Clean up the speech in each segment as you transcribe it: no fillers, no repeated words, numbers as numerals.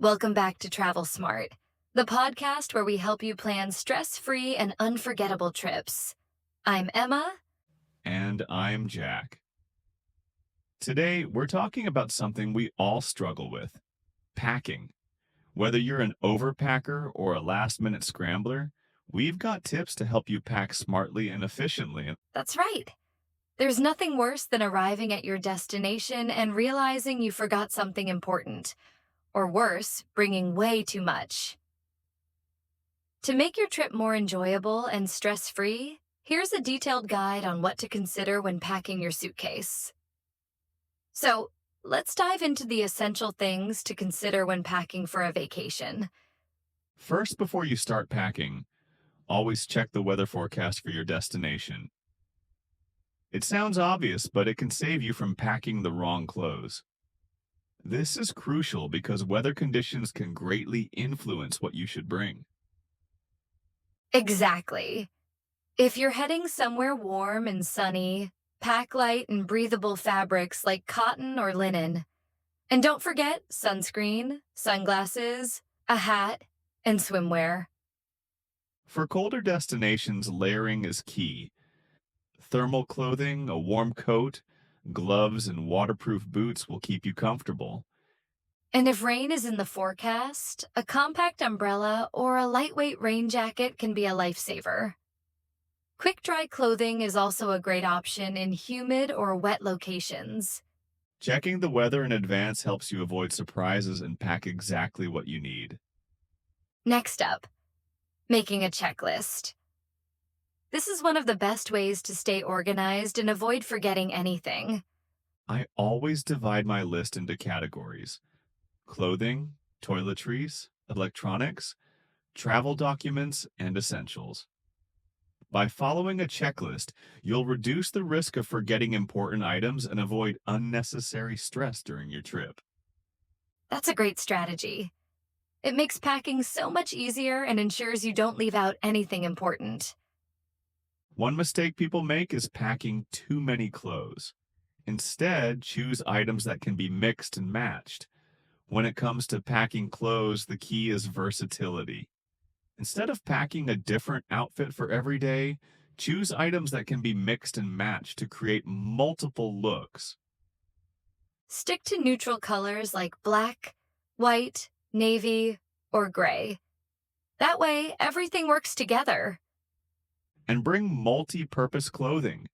Welcome back to Travel Smart, the podcast where we help you plan stress free and unforgettable trips. I'm Emma. And I'm Jack. Today, we're talking about something we all struggle with: packing. Whether you're an overpacker or a last minute scrambler, we've got tips to help you pack smartly and efficiently. That's right. There's nothing worse than arriving at your destination and realizing you forgot something important, or worse, bringing way too much. To make your trip more enjoyable and stress free, here's a detailed guide on what to consider when packing your suitcase. So, let's dive into the essential things to consider when packing for a vacation. First, before you start packing, always check the weather forecast for your destination. It sounds obvious, but it can save you from packing the wrong clothes. This is crucial because weather conditions can greatly influence what you should bring. Exactly. If you're heading somewhere warm and sunny, pack light and breathable fabrics like cotton or linen. And don't forget sunscreen, sunglasses, a hat, and swimwear. For colder destinations, layering is key. Thermal clothing, a warm coat, gloves, and waterproof boots will keep you comfortable. And if rain is in the forecast, a compact umbrella or a lightweight rain jacket can be a lifesaver. Quick dry clothing is also a great option in humid or wet locations. Checking the weather in advance helps you avoid surprises and pack exactly what you need. Next up, making a checklist. This is one of the best ways to stay organized and avoid forgetting anything. I always divide my list into categories: clothing, toiletries, electronics, travel documents, and essentials. By following a checklist, you'll reduce the risk of forgetting important items and avoid unnecessary stress during your trip. That's a great strategy. It makes packing so much easier and ensures you don't leave out anything important. One mistake people make is packing too many clothes. Instead, choose items that can be mixed and matched. When it comes to packing clothes, the key is versatility. Instead of packing a different outfit for every day, choose items that can be mixed and matched to create multiple looks. Stick to neutral colors like black, white, navy, or gray. That way, everything works together. And bring multi-purpose clothing: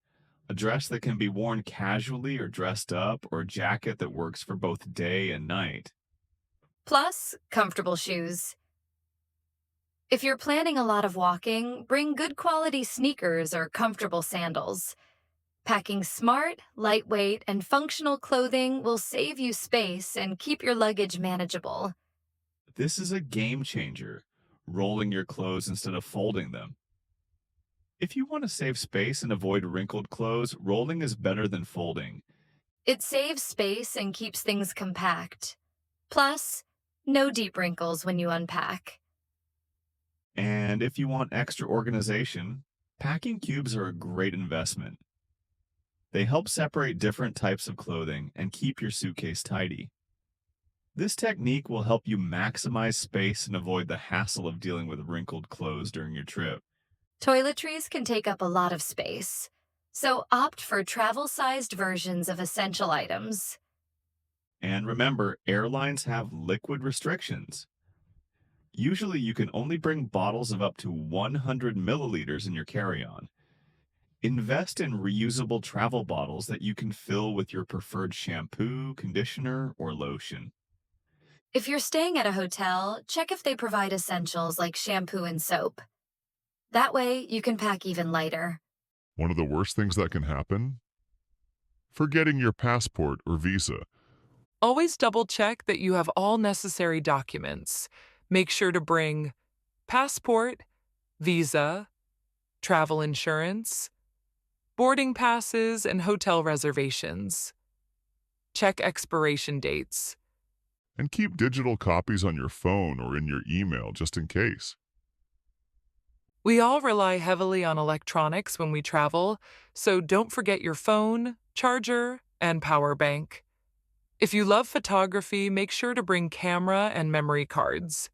a dress that can be worn casually or dressed up, or a jacket that works for both day and night. Plus, comfortable shoes. If you're planning a lot of walking, bring good quality sneakers or comfortable sandals. Packing smart, lightweight, and functional clothing will save you space and keep your luggage manageable. This is a game changer: rolling your clothes instead of folding them. If you want to save space and avoid wrinkled clothes, rolling is better than folding. It saves space and keeps things compact. Plus, no deep wrinkles when you unpack. And if you want extra organization, packing cubes are a great investment. They help separate different types of clothing and keep your suitcase tidy. This technique will help you maximize space and avoid the hassle of dealing with wrinkled clothes during your trip. Toiletries can take up a lot of space, so opt for travel-sized versions of essential items. And remember, airlines have liquid restrictions. Usually, you can only bring bottles of up to 100 milliliters in your carry-on. Invest in reusable travel bottles that you can fill with your preferred shampoo, conditioner, or lotion. If you're staying at a hotel, check if they provide essentials like shampoo and soap. That way, you can pack even lighter. One of the worst things that can happen? Forgetting your passport or visa. Always double check that you have all necessary documents. Make sure to bring passport, visa, travel insurance, boarding passes, and hotel reservations. Check expiration dates. And keep digital copies on your phone or in your email just in case. We all rely heavily on electronics when we travel, so don't forget your phone, charger, and power bank. If you love photography, make sure to bring camera and memory cards.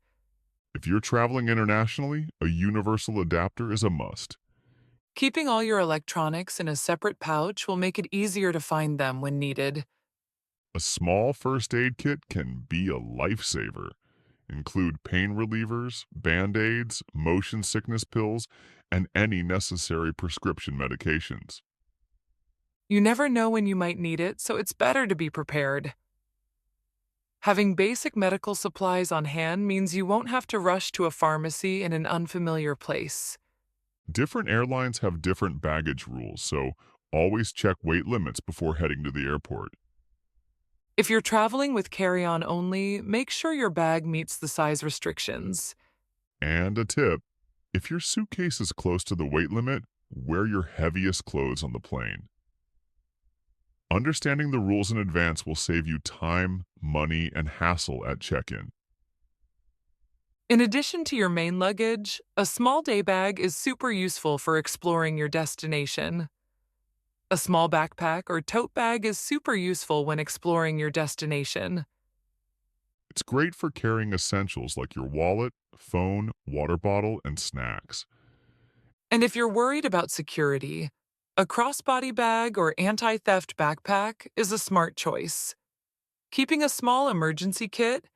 If you're traveling internationally, a universal adapter is a must. Keeping all your electronics in a separate pouch will make it easier to find them when needed. A small first aid kit can be a lifesaver. Include pain relievers, band-aids, motion sickness pills, and any necessary prescription medications. You never know when you might need it, so it's better to be prepared. Having basic medical supplies on hand means you won't have to rush to a pharmacy in an unfamiliar place. Different airlines have different baggage rules, so always check weight limits before heading to the airport. If you're traveling with carry-on only, make sure your bag meets the size restrictions. And a tip, if your suitcase is close to the weight limit, wear your heaviest clothes on the plane. Understanding the rules in advance will save you time, money, and hassle at check-in. In addition to your main luggage, a small day bag is super useful for exploring your destination. A small backpack or tote bag is super useful when exploring your destination. It's great for carrying essentials like your wallet, phone, water bottle, and snacks. And if you're worried about security, a crossbody bag or anti-theft backpack is a smart choice. Keeping a small emergency kit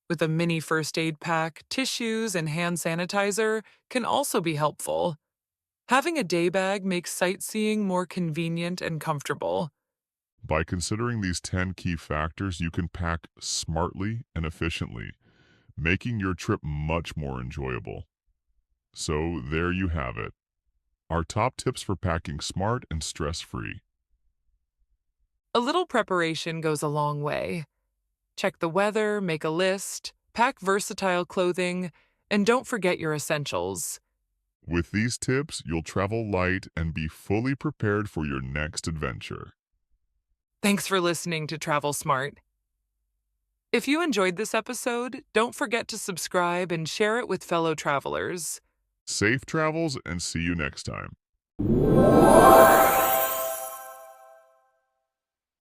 with a mini first aid pack, tissues, and hand sanitizer can also be helpful. Having a day bag makes sightseeing more convenient and comfortable. By considering these 10 key factors, you can pack smartly and efficiently, making your trip much more enjoyable. So there you have it. Our top tips for packing smart and stress-free. A little preparation goes a long way. Check the weather, make a list, pack versatile clothing, and don't forget your essentials. With these tips, you'll travel light and be fully prepared for your next adventure. Thanks for listening to Travel Smart. If you enjoyed this episode, don't forget to subscribe and share it with fellow travelers. Safe travels and see you next time.